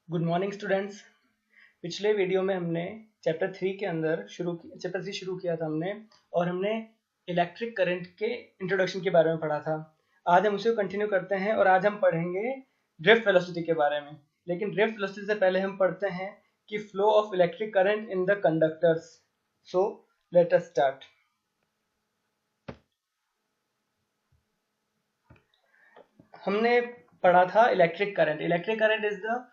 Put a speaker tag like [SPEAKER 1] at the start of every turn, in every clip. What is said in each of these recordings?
[SPEAKER 1] Good morning students. पिछले video में हमने चैप्टर 3 के अंदर चैप्टर 3 शुरू किया था हमने, और हमने इलेक्ट्रिक करंट के इंट्रोडक्शन के बारे में पढ़ा था। आज हम उसे कंटिन्यू करते हैं और आज हम पढ़ेंगे ड्रिफ्ट वेलोसिटी के बारे में। लेकिन ड्रिफ्ट वेलोसिटी से पहले हम पढ़ते हैं कि flow of electric current in the conductors. So let us start. हमने पढ़ा था electric current. Electric current is the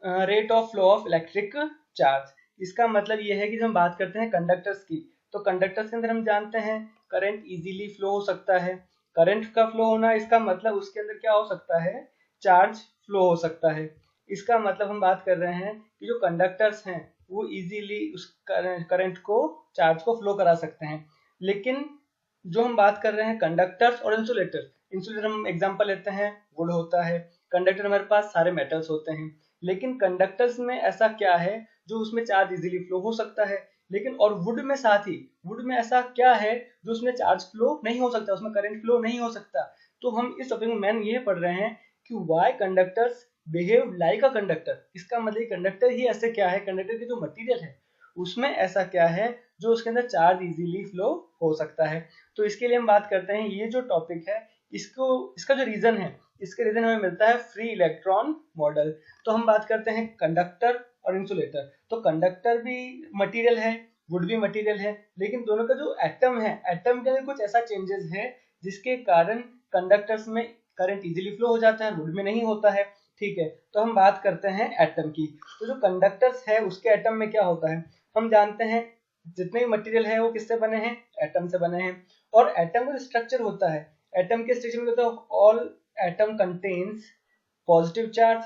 [SPEAKER 1] rate of flow of electric charge. इसका मतलब ये है कि जब हम बात करते हैं कंडक्टर्स की, तो कंडक्टर्स के अंदर हम जानते हैं करंट इजीली फ्लो हो सकता है। करंट का फ्लो होना, इसका मतलब उसके अंदर क्या हो सकता है, चार्ज फ्लो हो सकता है। इसका मतलब हम बात कर रहे हैं कि जो कंडक्टर्स हैं वो इजीली उस करंट को, चार्ज को फ्लो करा सकते हैं। लेकिन जो हम बात कर रहे हैं कंडक्टर्स और इंसुलेटर, इंसुलेटर हम एग्जांपल लेते हैं, वुड होता है। कंडक्टर हमारे पास सारे मेटल्स होते हैं। लेकिन कंडक्टर्स में ऐसा क्या है जो उसमें चार्ज इजीली फ्लो हो सकता है, लेकिन और वुड में साथ ही वुड में ऐसा क्या है जो उसमें चार्ज फ्लो नहीं हो सकता, उसमें करंट फ्लो नहीं हो सकता। तो हम इस टॉपिक में मेन ये पढ़ रहे हैं कि why conductors behave like a conductor. इसका मतलब कंडक्टर ही ऐसे क्या है, कंडक्टर की जो मटेरियल है उसमें ऐसा क्या है जो उसके अंदर चार्ज इजीली फ्लो हो सकता है। तो इसके लिए हम बात करते हैं, ये जो टॉपिक है इसका जो रीजन है, इसके रीजन हमें मिलता है फ्री इलेक्ट्रॉन मॉडल। तो हम बात करते हैं कंडक्टर और इंसुलेटर। तो कंडक्टर भी मटेरियल है, वुड भी मटेरियल है, लेकिन दोनों का जो एटम है, एटम के अंदर कुछ ऐसा चेंजेस है जिसके कारण कंडक्टर्स में करंट इजीली फ्लो हो जाता है, वुड में नहीं होता है। ठीक है, तो हम बात करते हैं एटम की। तो जो कंडक्टर्स है उसके एटम में क्या होता है, हम जानते हैं जितने भी मटेरियल है वो किससे बने हैं, एटम से बने हैं। और एटम का स्ट्रक्चर होता है, एटम के स्ट्रक्चर में होता है all atom contains positive charge.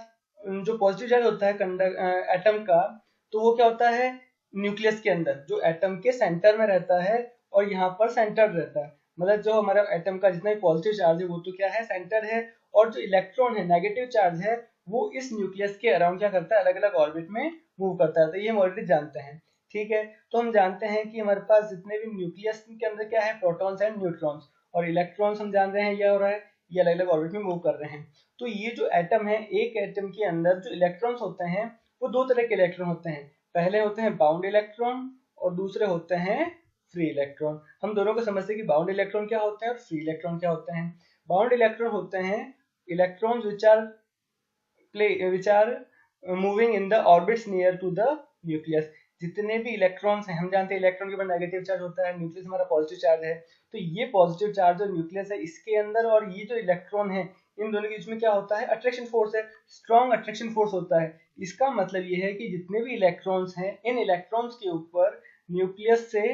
[SPEAKER 1] जो पॉजिटिव चार्ज होता है एटम का, तो वो क्या होता है, न्यूक्लियस के अंदर जो एटम के सेंटर में रहता है और यहाँ पर सेंटर रहता है। मतलब जो हमारा एटम का जितना भी पॉजिटिव चार्ज है वो तो क्या है, सेंटर है। और जो इलेक्ट्रॉन है, नेगेटिव चार्ज है, वो इस न्यूक्लियस के अराउंड क्या करता है, अलग अलग ऑर्बिट में मूव करता है। तो ये हम ऑलरेडी जानते हैं। ठीक है, तो हम जानते हैं कि हमारे पास जितने भी न्यूक्लियस के अंदर क्या है, प्रोटॉन्स एंड न्यूट्रॉन्स, और इलेक्ट्रॉन्स हम जान रहे हैं ये हो रहा है, ये अलग अलग ऑर्बिट में मूव कर रहे हैं। तो ये जो एटम है, एक एटम के अंदर जो इलेक्ट्रॉन्स होते हैं वो दो तरह के इलेक्ट्रॉन होते हैं। पहले होते हैं बाउंड इलेक्ट्रॉन और दूसरे होते हैं फ्री इलेक्ट्रॉन। हम दोनों को समझते हैं कि बाउंड इलेक्ट्रॉन क्या होते हैं और फ्री इलेक्ट्रॉन क्या होते हैं। बाउंड इलेक्ट्रॉन होते हैं electrons which are moving in the orbits near to the nucleus। जितने भी इलेक्ट्रॉन्स हैं, हम जानते हैं इलेक्ट्रॉन के ऊपर नेगेटिव चार्ज होता है, न्यूक्लियस हमारा पॉजिटिव चार्ज है। तो ये पॉजिटिव चार्ज जो न्यूक्लियस है इसके अंदर, और ये जो इलेक्ट्रॉन है, इन दोनों के बीच में क्या होता है, अट्रैक्शन फोर्स है, स्ट्रॉन्ग अट्रैक्शन फोर्स होता है। इसका मतलब ये है कि जितने भी इलेक्ट्रॉन्स हैं, इन इलेक्ट्रॉन्स के ऊपर न्यूक्लियस से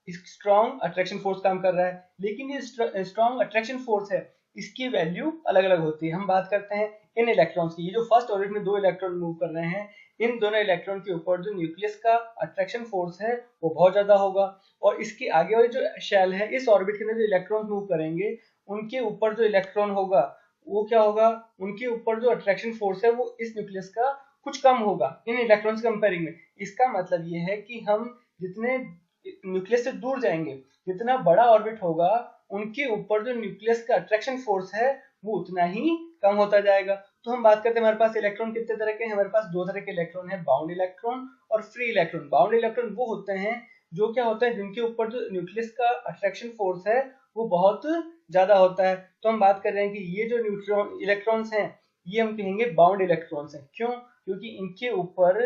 [SPEAKER 1] स्ट्रॉन्ग अट्रैक्शन फोर्स काम कर रहा है। लेकिन ये स्ट्रॉन्ग अट्रैक्शन फोर्स है, इसकी वैल्यू अलग अलग होती है। हम बात करते हैं इन इलेक्ट्रॉन्स की। ये जो फर्स्ट ऑर्बिट में दो इलेक्ट्रॉन मूव कर रहे हैं, इन दोनों इलेक्ट्रॉन के ऊपर जो न्यूक्लियस का अट्रैक्शन फोर्स है वो बहुत ज्यादा होगा। और इसके आगे वाली जो शेल है, इस ऑर्बिट के अंदर जो इलेक्ट्रॉन मूव करेंगे, उनके ऊपर जो इलेक्ट्रॉन होगा वो क्या होगा, उनके ऊपर जो अट्रैक्शन फोर्स है वो इस न्यूक्लियस का कुछ कम होगा इन इलेक्ट्रॉन्स कंपेयरिंग में। इसका मतलब ये है कि हम जितने न्यूक्लियस से दूर जाएंगे, जितना बड़ा ऑर्बिट होगा, उनके ऊपर जो न्यूक्लियस का अट्रैक्शन फोर्स है वो उतना ही कम होता जाएगा। तो हम बात करते हैं हमारे पास इलेक्ट्रॉन कितने तरह के हैं, हमारे पास दो तरह के इलेक्ट्रॉन है, बाउंड इलेक्ट्रॉन और फ्री इलेक्ट्रॉन। बाउंड इलेक्ट्रॉन वो होते हैं जो क्या होता है, जिनके ऊपर जो न्यूक्लियस का अट्रैक्शन फोर्स है वो बहुत ज्यादा होता है। तो हम बात कर रहे हैं कि ये जो न्यूट्रॉन इलेक्ट्रॉन्स हैं, ये हम कहेंगे बाउंड इलेक्ट्रॉन्स हैं। क्यों? क्योंकि इनके ऊपर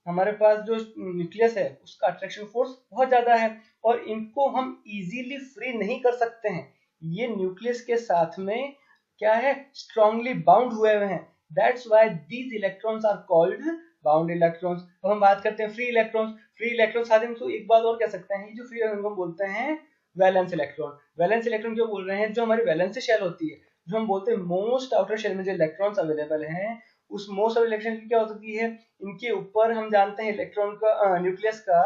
[SPEAKER 1] हमारे पास जो न्यूक्लियस है उसका अट्रैक्शन फोर्स बहुत ज्यादा है और इनको हम इजीली फ्री नहीं कर सकते हैं। ये न्यूक्लियस के साथ में क्या है, स्ट्रांगली बाउंड हुए हुए हैं। That's why these electrons are called bound electrons. अब हम बात करते हैं फ्री इलेक्ट्रॉन्स। फ्री इलेक्ट्रॉन साथ ही एक बात और कह सकते हैं, जो फ्री इलेक्ट्रॉन बोलते हैं वैलेंस इलेक्ट्रॉन। वैलेंस इलेक्ट्रॉन क्यों बोल रहे हैं, जो हमारी वैलेंस शेल होती है, जो हम बोलते हैं मोस्ट आउटर शेल में जो इलेक्ट्रॉन्स अवेलेबल हैं, उस मोस्ट ऑफ इलेक्ट्रॉन की क्या हो सकती है, इनके ऊपर हम जानते हैं इलेक्ट्रॉन का न्यूक्लियस का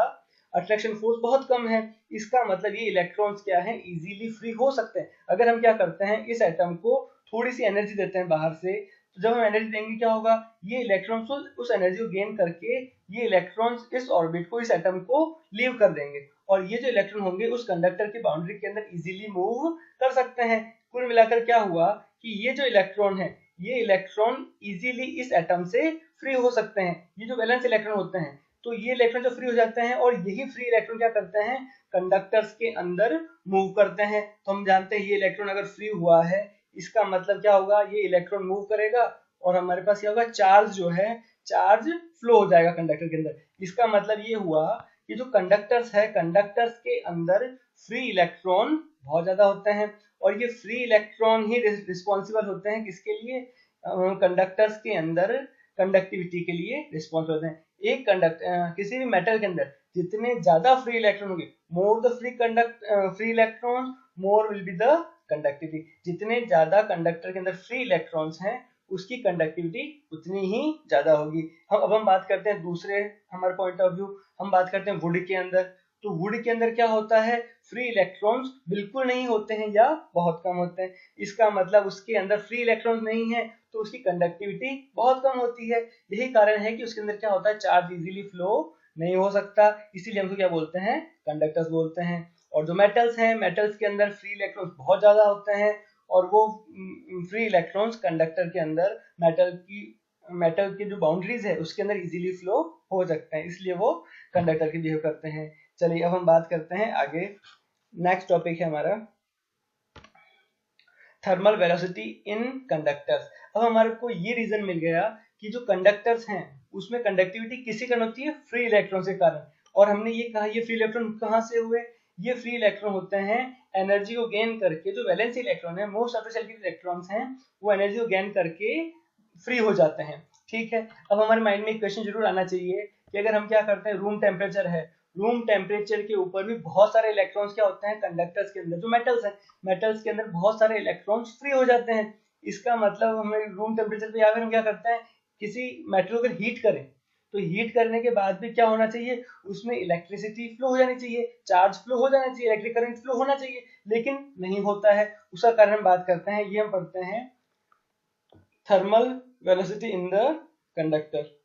[SPEAKER 1] अट्रैक्शन फोर्स बहुत कम है। इसका मतलब ये इलेक्ट्रॉन्स क्या है, इजीली फ्री हो सकते हैं। अगर हम क्या करते हैं, इस एटम को थोड़ी सी एनर्जी देते हैं बाहर से, तो जब हम एनर्जी देंगे क्या होगा, ये इलेक्ट्रॉन्स उस एनर्जी को गेन करके ये इलेक्ट्रॉन्स इस ऑर्बिट को, इस एटम को लीव कर देंगे, और ये जो इलेक्ट्रॉन होंगे उस कंडक्टर की बाउंड्री के अंदर इजीली मूव कर सकते हैं। कुल मिलाकर क्या हुआ कि ये जो इलेक्ट्रॉन है ये इलेक्ट्रॉन इजीली इस एटम से फ्री हो सकते हैं। ये जो वैलेंस इलेक्ट्रॉन होते हैं, तो ये इलेक्ट्रॉन जो फ्री हो जाते हैं और यही फ्री इलेक्ट्रॉन क्या करते हैं, कंडक्टर्स के अंदर मूव करते हैं। तो हम जानते हैं ये इलेक्ट्रॉन अगर फ्री हुआ है, इसका मतलब क्या होगा, ये इलेक्ट्रॉन मूव करेगा और हमारे पास क्या होगा, चार्ज जो है, चार्ज फ्लो हो जाएगा कंडक्टर के अंदर। इसका मतलब ये हुआ कि जो कंडक्टर्स है, कंडक्टर्स के अंदर फ्री इलेक्ट्रॉन बहुत ज्यादा होते हैं और ये फ्री इलेक्ट्रॉन ही रिस्पॉन्सिबल होते हैं किसके लिए, कंडक्टर्स के अंदर कंडक्टिविटी के लिए रिस्पॉन्सिबल होते हैं। एक किसी भी मेटल के अंदर जितने ज्यादा फ्री इलेक्ट्रॉन होंगे, more the free electron more will be the conductivity. जितने ज्यादा कंडक्टर के अंदर फ्री इलेक्ट्रॉन्स हैं, उसकी कंडक्टिविटी उतनी ही ज्यादा होगी। अब हम बात करते हैं दूसरे हमारे पॉइंट ऑफ व्यू, हम बात करते हैं वुड के अंदर। तो वुड के अंदर क्या होता है, फ्री इलेक्ट्रॉन्स बिल्कुल नहीं होते हैं या बहुत कम होते हैं। इसका मतलब उसके अंदर फ्री इलेक्ट्रॉन्स नहीं है तो उसकी कंडक्टिविटी बहुत कम होती है। यही कारण है कि उसके अंदर क्या होता है, चार्ज इजीली फ्लो नहीं हो सकता, इसीलिए हमको क्या बोलते हैं, कंडक्टर्स बोलते हैं। और जो मेटल्स हैं, मेटल्स के अंदर फ्री इलेक्ट्रॉन्स बहुत ज्यादा होते हैं और वो फ्री इलेक्ट्रॉन्स कंडक्टर के अंदर मेटल की जो बाउंड्रीज है उसके अंदर इजीली फ्लो हो सकते हैं, इसलिए वो कंडक्टर की बिहेव करते हैं। चलिए अब हम बात करते हैं आगे। नेक्स्ट टॉपिक है हमारा थर्मल वेलोसिटी इन कंडक्टर्स। अब हमारे को ये रीजन मिल गया कि जो कंडक्टर्स हैं उसमें कंडक्टिविटी किसी कारण होती है, फ्री इलेक्ट्रॉन के कारण। और हमने ये कहा ये फ्री इलेक्ट्रॉन कहाँ से हुए, ये फ्री इलेक्ट्रॉन होते हैं एनर्जी को गेन करके, जो वैलेंस इलेक्ट्रॉन है, मोस्ट ऑफ द शेल के इलेक्ट्रॉन्स हैं वो एनर्जी को गेन करके फ्री हो जाते हैं। ठीक है, अब हमारे माइंड में एक क्वेश्चन जरूर आना चाहिए कि अगर हम क्या करते हैं, रूम टेम्परेचर है, रूम टेम्परेचर के ऊपर भी बहुत सारे इलेक्ट्रॉन्स क्या होते हैं, कंडक्टर्स के अंदर जो मेटल्स हैं, मेटल्स के अंदर बहुत सारे इलेक्ट्रॉन्स फ्री हो जाते हैं। इसका मतलब हमें रूम टेम्परेचर पे या फिर हम क्या करते हैं, किसी मेटल को अगर हीट करें तो हीट करने के बाद भी क्या होना चाहिए, उसमें इलेक्ट्रिसिटी फ्लो हो जानी चाहिए, चार्ज फ्लो हो जाना चाहिए, इलेक्ट्रिक करंट फ्लो होना चाहिए, लेकिन नहीं होता है। उसका कारण हम बात करते हैं, ये हम पढ़ते हैं thermal velocity in the conductor.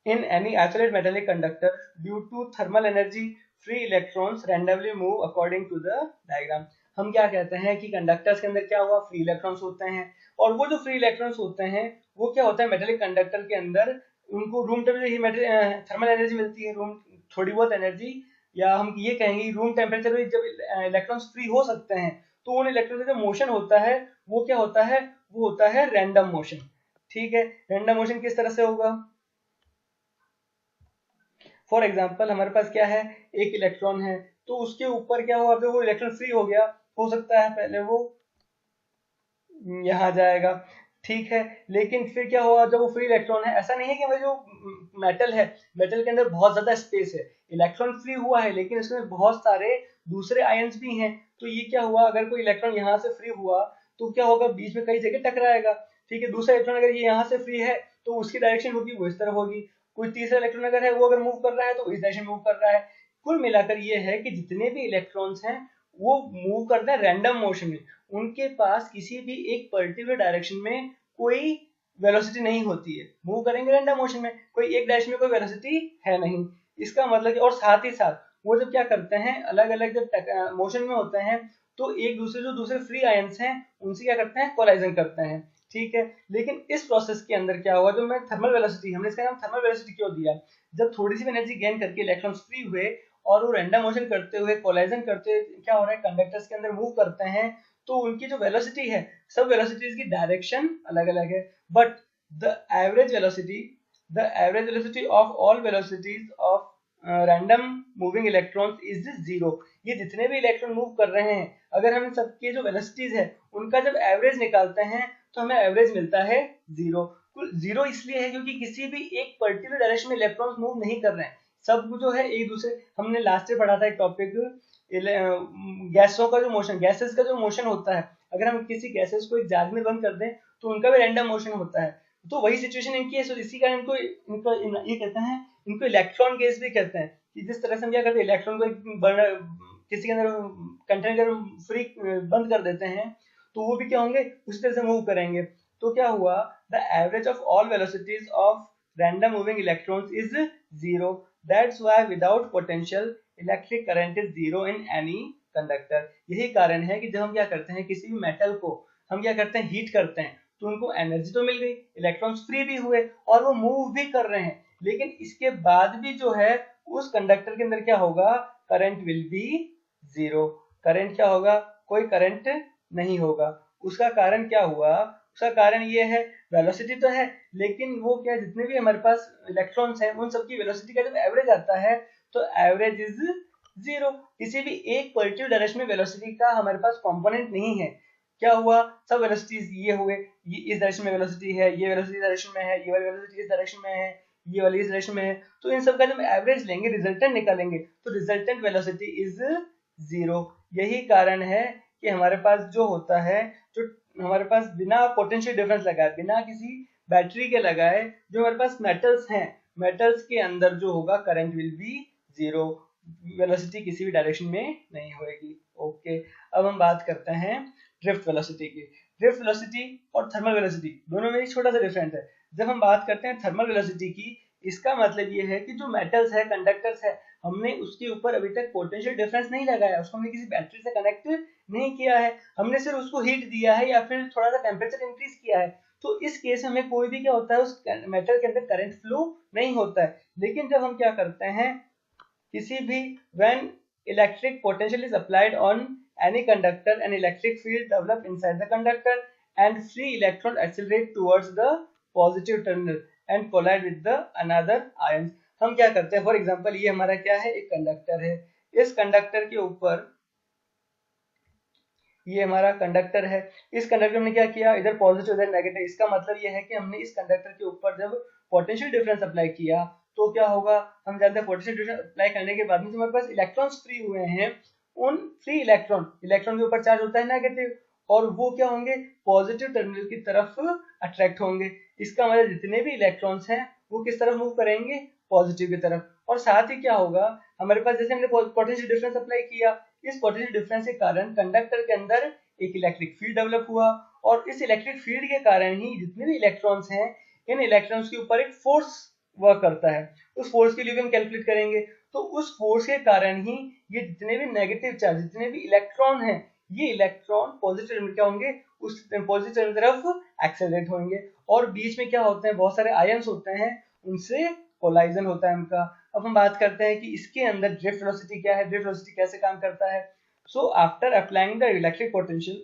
[SPEAKER 1] In any isolate metallic conductor, due to thermal energy, free electrons randomly move according to the diagram। हम क्या कहते हैं कि कंडक्टर्स के अंदर क्या हुआ, फ्री इलेक्ट्रॉन्स होते हैं और वो जो फ्री इलेक्ट्रॉन्स होते हैं वो क्या होता है, मेटेलिक कंडक्टर के अंदर उनको रूम टेम्परेचर थर्मल एनर्जी मिलती है, रूम थोड़ी बहुत एनर्जी, या हम ये कहेंगे रूम टेम्परेचर में जब इलेक्ट्रॉन्स फ्री हो सकते हैं तो उन इलेक्ट्रॉन का जो मोशन होता है वो क्या होता है, वो होता है रैंडम मोशन। ठीक है, रैंडम मोशन किस तरह से होगा, फॉर एग्जाम्पल हमारे पास क्या है, एक इलेक्ट्रॉन है तो उसके ऊपर क्या हुआ, वो इलेक्ट्रॉन फ्री हो गया, हो सकता है पहले वो यहाँ जाएगा, ठीक है, लेकिन फिर क्या हुआ, जब वो फ्री इलेक्ट्रॉन है, ऐसा नहीं है कि हमारे जो मेटल है, मेटल के अंदर बहुत ज्यादा स्पेस है, इलेक्ट्रॉन फ्री हुआ है लेकिन इसमें बहुत सारे दूसरे आयंस भी हैं। तो ये क्या हुआ, अगर कोई इलेक्ट्रॉन यहाँ से फ्री हुआ तो क्या होगा, बीच में कई जगह टकराएगा। ठीक है, दूसरा इलेक्ट्रॉन अगर ये यहाँ से फ्री है तो उसकी डायरेक्शन होगी वो इस तरह होगी, कोई तीसरा इलेक्ट्रॉन अगर है वो अगर मूव कर रहा है तो इस डायरेक्शन मूव कर रहा है। कुल मिलाकर ये है कि जितने भी इलेक्ट्रॉन्स हैं वो मूव करते हैं रैंडम मोशन में, उनके पास किसी भी एक पर्टिकुलर डायरेक्शन में कोई वेलोसिटी नहीं होती है, मूव करेंगे रैंडम मोशन में, कोई एक डायरेक्शन में कोई वेलोसिटी है नहीं। इसका मतलब, और साथ ही साथ वो जब क्या करते हैं, अलग अलग जब मोशन में होते हैं तो एक दूसरे जो दूसरे फ्री आयंस हैं उनसे क्या करते हैं, कोलाइजन करते हैं। ठीक है, लेकिन इस प्रोसेस के अंदर क्या हुआ, जो मैं थर्मल वेलोसिटी, हमने इसका नाम थर्मल वेलोसिटी क्यों दिया, जब थोड़ी सी एनर्जी गेन करके इलेक्ट्रॉन्स फ्री हुए और वो रैंडम मोशन करते हुए, कोलाइजन करते हुए क्या हो रहा है, कंडक्टर्स के अंदर मूव करते हैं, तो उनकी जो वेलोसिटी है, सब वेलोसिटीज की डायरेक्शन अलग अलग है, but the average velocity of all velocities of random moving electrons is zero. ये जितने भी इलेक्ट्रॉन मूव कर रहे हैं, अगर हम इन सबके जो वेलोसिटीज है उनका जब एवरेज निकालते हैं तो हमें एवरेज मिलता है जीरो। जीरो इसलिए है क्योंकि किसी भी एक पर्टिकुलर डायरेक्शन में इलेक्ट्रॉन्स मूव नहीं कर रहे हैं, सब जो है एक दूसरे, हमने लास्ट में पढ़ा था एक टॉपिक, गैसों का जो मोशन, गैसेस का जो मोशन होता है, अगर हम किसी गैसेस को एक जार में बंद कर दें तो उनका भी रैंडम मोशन होता है, तो वही सिचुएशन इनकी है। इसी कारण इनको ये कहते हैं, इनको इलेक्ट्रॉन गैस भी कहते हैं, कि जिस तरह से हम क्या करते हैं, इलेक्ट्रॉन को किसी के अंदर कंटेनर फ्री बंद कर देते हैं तो वो भी क्या होंगे, उसी तरह से मूव करेंगे। तो क्या हुआ, the average of all velocities of random moving electrons is zero. That's why without potential electric current is zero in any conductor. यही कारण है कि जब हम क्या करते हैं, किसी भी मेटल को हम क्या करते हैं, हीट करते हैं, तो उनको एनर्जी तो मिल गई, इलेक्ट्रॉन्स फ्री भी हुए और वो मूव भी कर रहे हैं, लेकिन इसके बाद भी जो है उस कंडक्टर के अंदर क्या होगा, current will be zero. Current क्या होगा, कोई करंट नहीं होगा। उसका कारण क्या हुआ, उसका कारण ये है, वेलोसिटी तो है, लेकिन वो क्या, जितने भी हमारे पास इलेक्ट्रॉन्स हैं उन सबकी वेलोसिटी का जब एवरेज आता है तो एवरेज इज जीरो। किसी भी एक पर्टिकुलर डायरेक्शन में वेलोसिटी का हमारे पास कंपोनेंट नहीं है। क्या हुआ, सब वेलोसिटीज ये हुए, ये इस डायरेक्शन में वेलोसिटी है, ये वेलोसिटी डायरेक्शन में है, ये वाली वेलोसिटी इस डायरेक्शन में है, ये वाली इस डायरेक्शन में है, तो इन सब का जब एवरेज लेंगे, रिजल्टेंट निकालेंगे, तो रिजल्टेंट वेलोसिटी इज जीरो। यही कारण है कि हमारे पास जो होता है, जो हमारे पास बिना पोटेंशियल डिफरेंस लगाए, बिना किसी बैटरी के लगाए, जो हमारे पास मेटल्स हैं, मेटल्स के अंदर जो होगा current will be zero, velocity किसी भी डायरेक्शन में नहीं होगी। ओके, अब हम बात करते हैं ड्रिफ्ट वेलोसिटी की। ड्रिफ्ट वेलोसिटी और थर्मल वेलोसिटी दोनों में एक छोटा सा डिफरेंस है। जब हम बात करते हैं थर्मल वेलोसिटी की, इसका मतलब ये है कि जो मेटल्स है, कंडक्टर्स है, हमने उसके ऊपर अभी तक पोटेंशियल डिफरेंस नहीं लगाया, उसको हमने किसी बैटरी से कनेक्ट नहीं किया है, हमने सिर्फ उसको हीट दिया है या फिर थोड़ा सा टेम्परेचर इंक्रीज किया है, तो इस केस में कोई भी क्या होता है, उस मेटल के अंदर करंट फ्लो नहीं होता है। लेकिन जब हम क्या करते हैं, किसी भी when electric potential is applied on any conductor, an electric field develop inside the conductor and free electron accelerate towards the positive terminal and collide with the another ions। हम क्या करते हैं, फॉर एग्जांपल ये हमारा क्या है, एक conductor है, इस कंडक्टर के ऊपर, ये हमारा कंडक्टर है, इस कंडक्टर में क्या किया, इधर पॉजिटिव इधर नेगेटिव, इसका मतलब ये है कि हमने इस कंडक्टर के ऊपर जब पोटेंशियल डिफरेंस अप्लाई किया तो क्या होगा, हम जानते हैं पोटेंशियल डिफरेंस अप्लाई करने के बाद में हमारे पास इलेक्ट्रॉन्स फ्री हुए हैं, उन फ्री इलेक्ट्रॉन के ऊपर चार्ज होता है नेगेटिव, और वो क्या होंगे, पॉजिटिव टर्मिनल की तरफ अट्रैक्ट होंगे। इसका मतलब जितने भी इलेक्ट्रॉन्स हैं वो किस तरफ मूव करेंगे, पॉजिटिव की तरफ। और साथ ही क्या होगा, हमारे पास जैसे हमने पोटेंशियल डिफरेंस अप्लाई किया, इस पोटेंशियल डिफरेंस के कारण कंडक्टर के अंदर एक इलेक्ट्रिक फील्ड डेवलप हुआ, और इस इलेक्ट्रिक फील्ड के कारण ही जितने भी इलेक्ट्रॉन्स हैं, इन इलेक्ट्रॉन्स के ऊपर एक फोर्स वर्क करता है। उस फोर्स की वैल्यू हम कैलकुलेट करेंगे, तो उस फोर्स के कारण ही ये जितने भी नेगेटिव चार्ज, जितने भी इलेक्ट्रॉन हैं, ये इलेक्ट्रॉन पॉजिटिव क्या होंगे, उस पॉजिटिव तरफ एक्सेलरेट होंगे, और बीच में क्या होते हैं, बहुत सारे आयंस होते हैं, उनसे कोलाइजन होता है उनका। अब हम बात करते हैं कि इसके अंदर ड्रिफ्ट वेलोसिटी क्या है, ड्रिफ्ट वेलोसिटी कैसे काम करता है। So after applying the electric potential,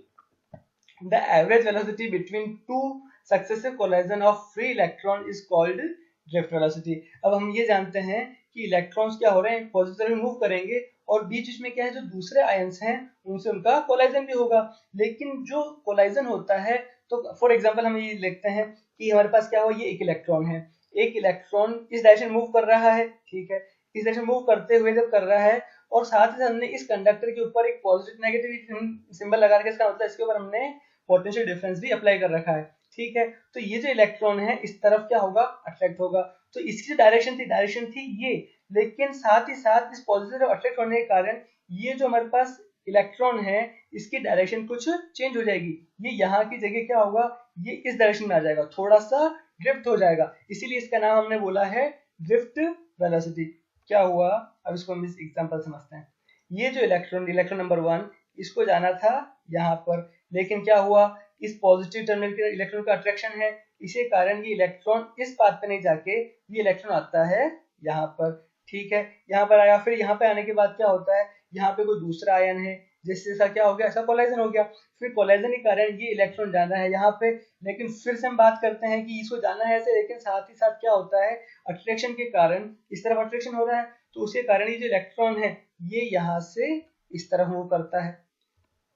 [SPEAKER 1] the average velocity between two successive collision of free electron is called drift velocity। अब हम ये जानते हैं कि इलेक्ट्रॉन्स क्या हो रहे हैं, पॉजिटिव तरफ मूव करेंगे, और बीच में क्या है, जो दूसरे आयंस हैं उनसे उनका कोलाइजन भी होगा। लेकिन जो कोलाइजन होता है, तो फॉर एग्जांपल हम ये लिखते हैं कि हमारे पास क्या हुआ, ये एक इलेक्ट्रॉन है, एक इलेक्ट्रॉन इस डायरेक्शन मूव कर रहा है, ठीक है, इस डायरेक्शन मूव करते हुए जब कर रहा है, और साथ ही हमने इस कंडक्टर के ऊपर एक पॉजिटिव नेगेटिव सिंबल लगा के, इसका मतलब इसके ऊपर हमने पोटेंशियल डिफरेंस भी अप्लाई कर रखा है, ठीक है। तो ये जो इलेक्ट्रॉन है इस तरफ क्या होगा, अट्रैक्ट होगा, तो इसकी जो डायरेक्शन थी ये, लेकिन साथ ही साथ इस पॉजिटिव अट्रैक्ट होने के कारण ये जो हमारे पास इलेक्ट्रॉन है, इसकी डायरेक्शन कुछ चेंज हो जाएगी, ये यहाँ की जगह क्या होगा, ये इस डायरेक्शन में आ जाएगा, थोड़ा सा ड्रिफ्ट हो जाएगा, इसीलिए इसका नाम हमने बोला है ड्रिफ्ट वेलोसिटी। क्या हुआ, अब इसको हम इस एग्जांपल समझते हैं। ये जो इलेक्ट्रॉन नंबर 1, इसको जाना था यहाँ पर, लेकिन क्या हुआ, इस पॉजिटिव टर्मिनल के इलेक्ट्रॉन का अट्रैक्शन है, इसी कारण ये इलेक्ट्रॉन इस पाथ पे नहीं जाके ये इलेक्ट्रॉन आता है यहाँ पर, ठीक है, यहाँ पर आया, फिर यहाँ पे आने के बाद क्या होता है, यहाँ पे कोई दूसरा आयन है, जिससे ऐसा क्या हो गया, ऐसा कोलाइजन हो गया, फिर कोलाइजन के कारण ये इलेक्ट्रॉन जाना है यहाँ पे, लेकिन फिर से हम बात करते हैं कि इसको जाना है ऐसे, लेकिन साथ ही साथ क्या होता है, अट्रैक्शन के कारण इस तरफ अट्रैक्शन हो रहा है, तो उसके कारण ये जो इलेक्ट्रॉन है ये यहाँ से इस तरफ मूव करता है,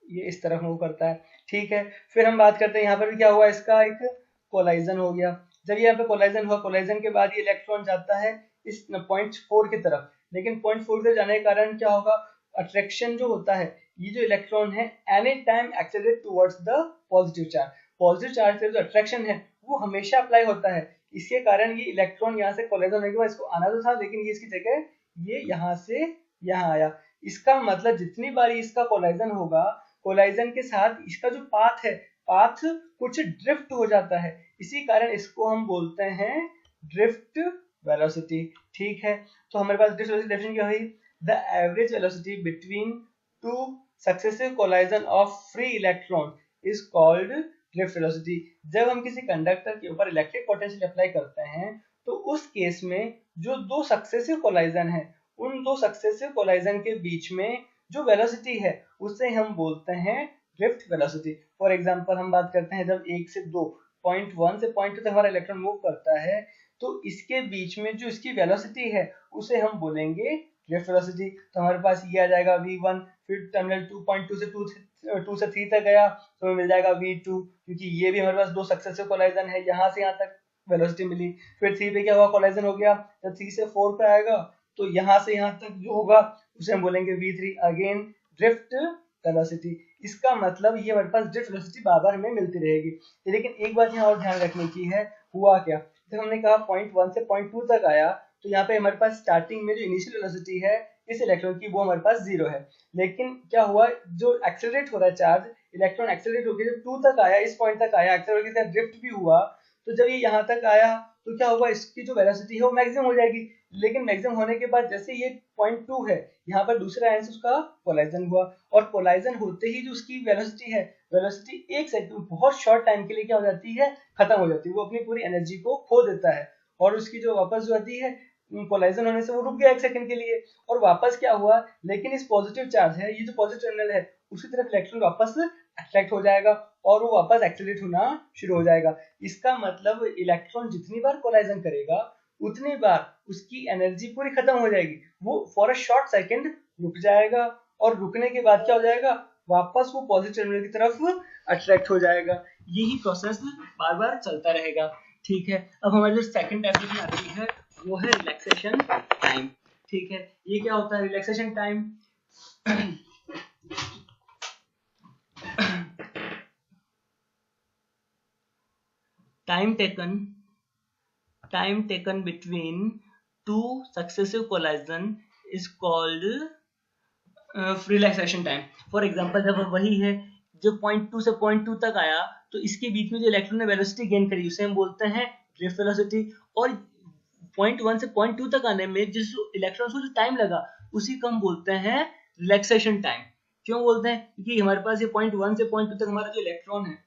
[SPEAKER 1] ये इस तरफ मूव करता है, ठीक है। फिर हम बात करते हैं यहाँ पर भी क्या हुआ, इसका एक कोलाइजन हो गया। जब यहाँ पे कोलाइजन हुआ, कोलाइजन के बाद ये इलेक्ट्रॉन जाता है इस पॉइंट 4 की तरफ, लेकिन पॉइंट 4 के जाने के कारण क्या होगा, अट्रैक्शन जो होता है, ये जो इलेक्ट्रॉन है any time accelerate towards the positive charge, positive charge से जो अट्रैक्शन है वो हमेशा अप्लाई होता है, इसके कारण ये इलेक्ट्रॉन यहाँ से कोलाइजन होने के बाद इसको आना तो था, लेकिन ये इसकी जगह ये यहाँ से यहाँ आया। इसका मतलब जितनी बार इसका कोलाइजन होगा, कोलाइजन के साथ इसका जो पाथ है, पाथ कुछ ड्रिफ्ट हो जाता है, इसी कारण इसको हम बोलते हैं ड्रिफ्ट वेलोसिटी, ठीक है। तो हमारे पास ड्रिफ्ट वेलोसिटी डेफिनेशन क्या हुई, the average velocity between to successive collision of free electron is called drift velocity। जब हम किसी कंडक्टर के ऊपर इलेक्ट्रिक पोटेंशियल अप्लाई करते हैं तो उस केस में जो दो सक्सेसिव कोलाइजन है, उन दो सक्सेसिव कोलाइजन के बीच में जो वेलोसिटी है उसे हम बोलते हैं ड्रिफ्ट वेलोसिटी। फॉर एग्जांपल हम बात करते हैं जब 1 से 2 0.1 से 0.2 तक हमारा इलेक्ट्रॉन मूव करता है तो इसके बीच में जो इसकी वेलोसिटी है उसे हम बोलेंगे ड्रिफ्ट वेलोसिटी। तो हमारे पास ये आ जाएगा v1, फिर टर्मिनल 2.2 से 2 से 3 तक गया तो हमें मिल जाएगा v2, क्योंकि ये भी हमारे पास दो सक्सेसिव कोलाइजन है, यहाँ से यहाँ तक वेलोसिटी मिली। फिर 3 पे क्या हुआ, कोलाइजन हो गया, जब 3 से 4 पे आएगा तो यहाँ से यहाँ तक जो होगा उसे हम बोलेंगे v3, अगेन ड्रिफ्ट वेलोसिटी। इसका मतलब ये हमारे पास ड्रिफ्ट वेलोसिटी बार बार हमें मिलती रहेगी। लेकिन एक बात यहाँ और ध्यान रखने की है, हुआ क्या, जब हमने कहा 0.1 से 0.2 तक आया तो यहाँ पे हमारे पास स्टार्टिंग में जो इनिशियल वेलोसिटी है इस इलेक्ट्रॉन की वो हमारे पास 0 है। लेकिन क्या हुआ, जो एक्सेलरेट हो रहा है चार्ज, इलेक्ट्रॉन एक्सेलरेट होकर जब 2 तक आया, इस पॉइंट तक आया, एक्सेलरेट के साथ ड्रिफ्ट भी हुआ, तो जब ये यहाँ तक आया तो क्या होगा, इसकी जो वेलोसिटी है वो मैक्सिमम हो जाएगी। लेकिन मैक्सिमम होने के बाद जैसे ये 0.2 है, यहाँ पर दूसरा एंड उसका कोलाइजन हुआ, और कोलाइजन होते ही जो उसकी वेलोसिटी है, वेलोसिटी एक सेकंड बहुत शॉर्ट टाइम के लिए क्या हो जाती है, खत्म हो जाती है, वो अपनी पूरी एनर्जी को खो देता है, और उसकी जो वापस जो आती है कोलाइजन होने से वो रुक गया एक सेकंड के लिए, और वापस क्या हुआ, लेकिन इस पॉजिटिव चार्ज है, ये जो पॉजिटिव टर्मिनल है उसकी तरफ इलेक्ट्रॉन वापस अट्रैक्ट हो जाएगा और वो वापस एक्सेलरेट होना शुरू हो जाएगा। इसका मतलब इलेक्ट्रॉन जितनी बार कोलाइजन करेगा उतनी बार उसकी एनर्जी पूरी खत्म हो जाएगी, वो फॉर अ शॉर्ट सेकंड रुक जाएगा, और रुकने के बाद क्या हो जाएगा, वापस वो पॉजिटिव टर्मिनल की तरफ अट्रैक्ट हो जाएगा। यही प्रोसेस बार बार चलता रहेगा। ठीक है, अब हमारी जो सेकंड डेफिनेशन आती है वो है रिलैक्सेशन टाइम। ठीक है, ये क्या होता है relaxation time? time taken between two successive collision is called relaxation time. For example जब वही है जो 0.2 से 0.2 तक आया तो इसके बीच में जो इलेक्ट्रॉन ने वेलोसिटी गेन करी उसे हम बोलते हैं ड्रिफ्ट वेलोसिटी, और 0.1 से 0.2 तक आने में जिस इलेक्ट्रॉन को जो टाइम लगा उसी को हम बोलते हैं रिलैक्सेशन टाइम। क्यों बोलते हैं? क्योंकि हमारे पास ये 0.1 से 0.2 तक हमारा जो इलेक्ट्रॉन है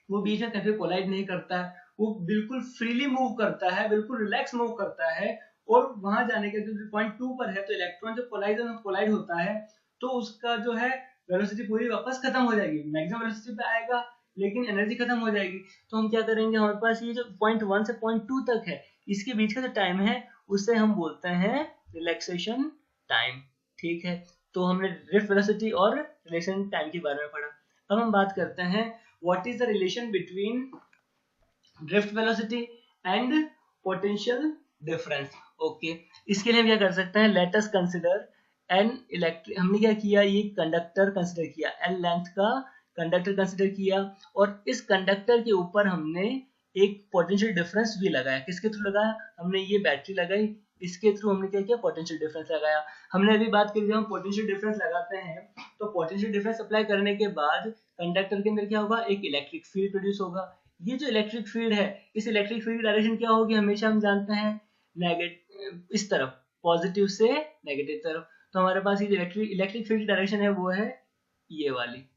[SPEAKER 1] वो बीच में कभी कोलाइड नहीं करता है, वो बिल्कुल फ्रीली मूव करता है, बिल्कुल रिलैक्स मूव करता है, और वहां जाने के जो 0.2 पर है तो इलेक्ट्रॉन जब कोलाइड होता है तो उसका जो है वेलोसिटी पूरी वापस खत्म हो जाएगी, मैक्सिमम वेलोसिटी पे आएगा लेकिन एनर्जी खत्म हो जाएगी। तो हम क्या करेंगे, हमारे पास ये जो 0.1 से 0.2 तक है इसके बीच का जो टाइम है उसे हम बोलते हैं रिलैक्सेशन टाइम। ठीक है, तो हमने ड्रिफ्ट वेलोसिटी और रिलैक्सेशन टाइम के बारे में पढ़ा। अब हम बात करते हैं what is the relation between drift velocity and potential difference। okay, इसके लिए हम क्या कर सकते हैं, let us consider an electric, हमने क्या किया, ये कंडक्टर कंसिडर किया, L लेंथ का कंडक्टर कंसिडर किया, और इस कंडक्टर के ऊपर हमने एक पोटेंशियल डिफरेंस भी लगाया। किसके थ्रू लगाया, हमने ये बैटरी लगाई, इसके थ्रू हमने क्या किया, पोटेंशियल डिफरेंस लगाया। हमने अभी बात करी जब हम पोटेंशियल डिफरेंस लगाते हैं तो पोटेंशियल डिफरेंस अप्लाई करने के बाद कंडक्टर के अंदर क्या होगा, एक इलेक्ट्रिक फील्ड प्रोड्यूस होगा। ये जो इलेक्ट्रिक फील्ड है, इस इलेक्ट्रिक फील्ड की डायरेक्शन क्या होगी, हमेशा हम जानते हैं नेगेटिव, इस तरफ, पॉजिटिव से नेगेटिव तरफ। तो हमारे पास ये इलेक्ट्रिक फील्ड की डायरेक्शन है वो है ये वाली।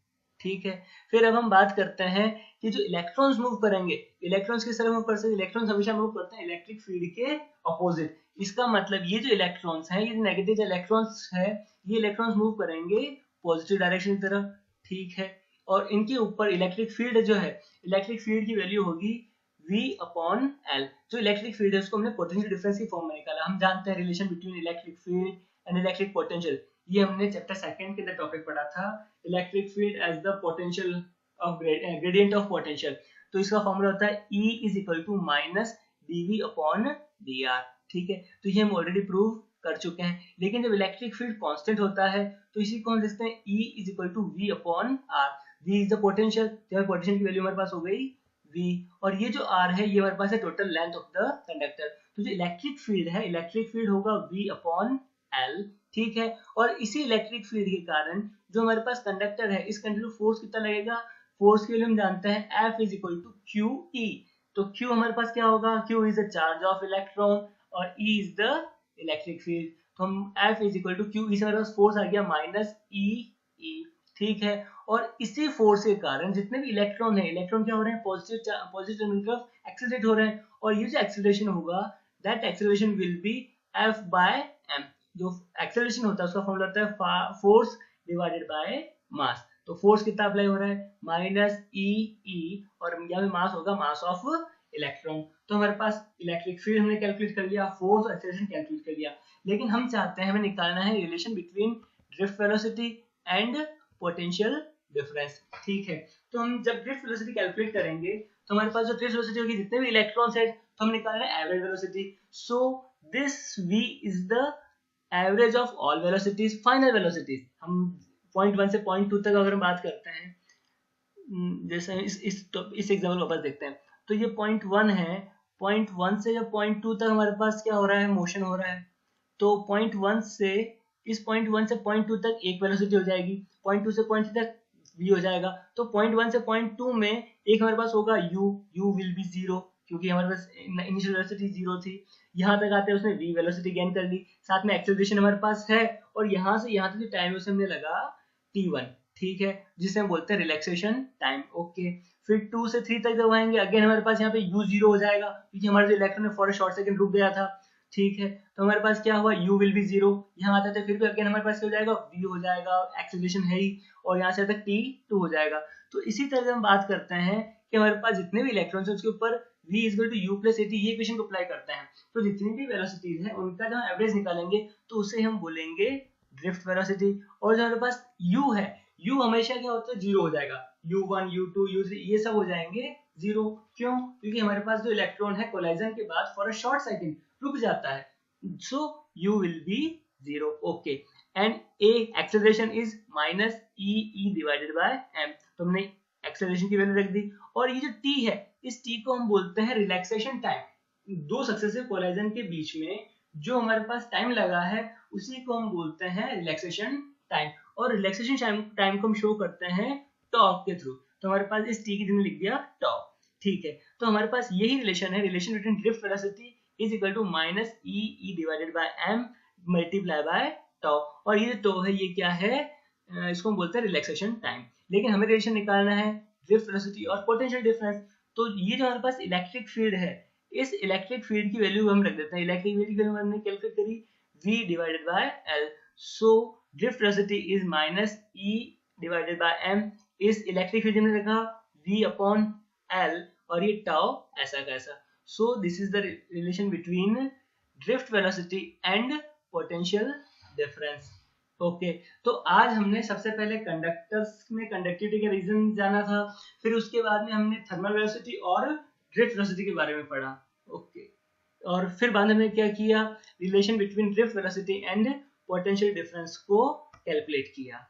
[SPEAKER 1] ठीक है, फिर अब हम बात करते हैं कि जो इलेक्ट्रॉन्स मूव करेंगे, इलेक्ट्रॉन्स किस तरह मूव करते हैं, इलेक्ट्रॉन्स हमेशा मूव करते हैं इलेक्ट्रिक फील्ड के अपोजिट। इसका मतलब ये जो इलेक्ट्रॉन्स हैं, ये नेगेटिव इलेक्ट्रॉन्स है, ये इलेक्ट्रॉन्स मूव करेंगे पॉजिटिव डायरेक्शन की तरफ। ठीक है, और इनके ऊपर इलेक्ट्रिक फील्ड जो है, इलेक्ट्रिक फील्ड की वैल्यू होगी V/L। जो इलेक्ट्रिक फील्ड है उसको हमने पोटेंशियल डिफरेंस की फॉर्म में निकाला। हम जानते हैं relation between electric field and electric potential, ये हमने चैप्टर 2 के अंदर टॉपिक पढ़ा था, electric field as the potential of gradient of potential. तो इसका फॉर्मूला होता है E = dV/dr। ठीक है, तो ये हम ऑलरेडी प्रूव कर चुके हैं। लेकिन जब इलेक्ट्रिक फील्ड कांस्टेंट होता है तो इसी को हम लिखते हैं E = V/R। V is the potential, तो पोटेंशियल की वैल्यू हमारे पास हो गई V, और ये जो R है ये हमारे पास है total length of the conductor. तो जो इलेक्ट्रिक फील्ड है, इलेक्ट्रिक फील्ड होगा V/L। ठीक है, और इसी इलेक्ट्रिक फील्ड के कारण जो हमारे पास कंडक्टर है, इस कंडक्टर फोर्स कितना लगेगा, फोर्स के लिए हम जानते हैं F = QE। तो Q हमारे पास क्या होगा, Q is the charge of electron और E is the electric field. तो हम F = QE से हमारे पास फोर्स आ गया -E ई, ठीक है। और इसी फोर्स के कारण जितने भी इलेक्ट्रॉन है, इलेक्ट्रॉन क्या हो रहे हैं, पॉजिटिव टर्मिनल की तरफ एक्सेलरेट हो रहे हैं, और ये जो एक्सेलरेशन होगा that acceleration will be F by m। जो एक्सेलरेशन होता है उसका फॉर्मूला होता है फोर्स डिवाइडेड बाय मास। तो फोर्स कितना अप्लाई हो रहा है, माइनस ई, और यहाँ पे मास होगा मास ऑफ इलेक्ट्रॉन। तो हमारे पास इलेक्ट्रिक फील्ड हमने कैलकुलेट कर लिया, फोर्स और एक्सेलरेशन कैलकुलेट कर लिया, लेकिन हम चाहते हैं, हमें निकालना है relation between drift velocity and potential difference, ठीक है। तो हम जब ड्रिफ्ट वेलोसिटी कैलकुलेट करेंगे तो हमारे पास जो ड्रिफ्ट वेलोसिटी होगी, जितने भी इलेक्ट्रॉन्स है, तो हम निकाल रहे हैं average velocity. So this v is the average of all velocities, final velocities. हम पॉइंट 1 से पॉइंट 2 तक अगर हम बात करते हैं, जैसे इस एग्जाम्पल वापस देखते हैं, तो ये पॉइंट 1 है, पॉइंट 1 से जब पॉइंट 2 तक हमारे पास क्या हो रहा है, मोशन हो रहा है। तो पॉइंट 1 से इस पॉइंट 1 से पॉइंट 2 तक एक वेलोसिटी हो जाएगी, पॉइंट 2 से पॉइंट 3 तक v हो जाएगा। तो पॉइंट 1 से पॉइंट 2 में एक हमारे पास होगा u विल बी 0, क्योंकि हमारे पास इनिशियल वेलोसिटी 0 थी। यहाँ तक आते हैं उसने v वेलोसिटी गेन कर ली, साथ में एक्सेलरेशन हमारे पास है, और यहाँ से यहाँ तक जो टाइम उसे हमने लगा t1, ठीक है, जिसे हम बोलते हैं रिलैक्सेशन टाइम, ओके। फिर 2 से 3 तक जब आएंगे, अगेन हमारे पास यहाँ पे u 0 हो जाएगा, क्योंकि हमारा जो इलेक्ट्रॉन फॉर शॉर्ट सेकंड रुक गया था, ठीक है। तो हमारे पास क्या हुआ, u विल बी 0, यहाँ आते थे, फिर भी अगेन हमारे पास क्या हो जाएगा, v हो जाएगा, एक्सेलरेशन है ही, और यहाँ से तक t2 हो जाएगा। तो इसी तरह से हम बात करते हैं कि हमारे पास जितने भी इलेक्ट्रॉन्स हैं उसके ऊपर v is equal to u plus at, ये इक्वेशन को अप्लाई करते हैं। तो जितनी भी वेलोसिटीज हैं उनका जब एवरेज निकालेंगे तो उसे हम बोलेंगे ड्रिफ्ट वेलोसिटी। और जो हमारे पास u है, u हमेशा क्या होता है, 0 हो जाएगा, u1 u2 u3 ये सब हो जाएंगे 0। क्यों, क्योंकि हमारे पास जो इलेक्ट्रॉन है कोलाइजन के बाद फॉर अ शॉर्ट सेकंड रुक जाता है, so u will be 0, okay, and a acceleration is minus e divided by m। तो हमने एक्सेलरेशन की वैल्यू रख दी, और ये जो t है, इस t को हम बोलते हैं रिलैक्सेशन टाइम। दो सक्सेसिव कोलाइजन के बीच में जो हमारे पास टाइम लगा है उसी को हम बोलते हैं रिलैक्सेशन टाइम, और रिलैक्सेशन टाइम को हम शो करते हैं टॉर्क के थ्रू। तो हमारे पास इस t की जगह लिख दिया टॉर्क, ठीक है। तो हमारे पास यही रिलेशन है, relation between drift velocity is equal to minus e divided by m multiply by tau. और ये जो है ये क्या है, इसको हम बोलते हैं रिलैक्सेशन टाइम। लेकिन हमें रिलेशन निकालना है ड्रिफ्ट वेलोसिटी और पोटेंशियल डिफरेंस। तो ये जो हमारे पास इलेक्ट्रिक फील्ड है, इस इलेक्ट्रिक फील्ड की वैल्यू हम रख देते हैं, इलेक्ट्रिक फील्ड की वैल्यू हमने कैलकुलेट करी v divided by l। So drift velocity is minus e divided by m। इस इलेक्ट्रिक फील्ड में रखा v अपॉन l, और ये टाउ ऐसा कैसा। So this is the relation between drift velocity and potential difference, okay। तो आज हमने सबसे पहले कंडक्टर्स में कंडक्टिविटी का रीजन जाना था, फिर उसके बाद में हमने थर्मल वेलोसिटी और ड्रिफ्ट वेलोसिटी के बारे में पढ़ा, ओके। और फिर बाद में हमने क्या किया, relation between drift velocity and potential difference को कैलकुलेट किया।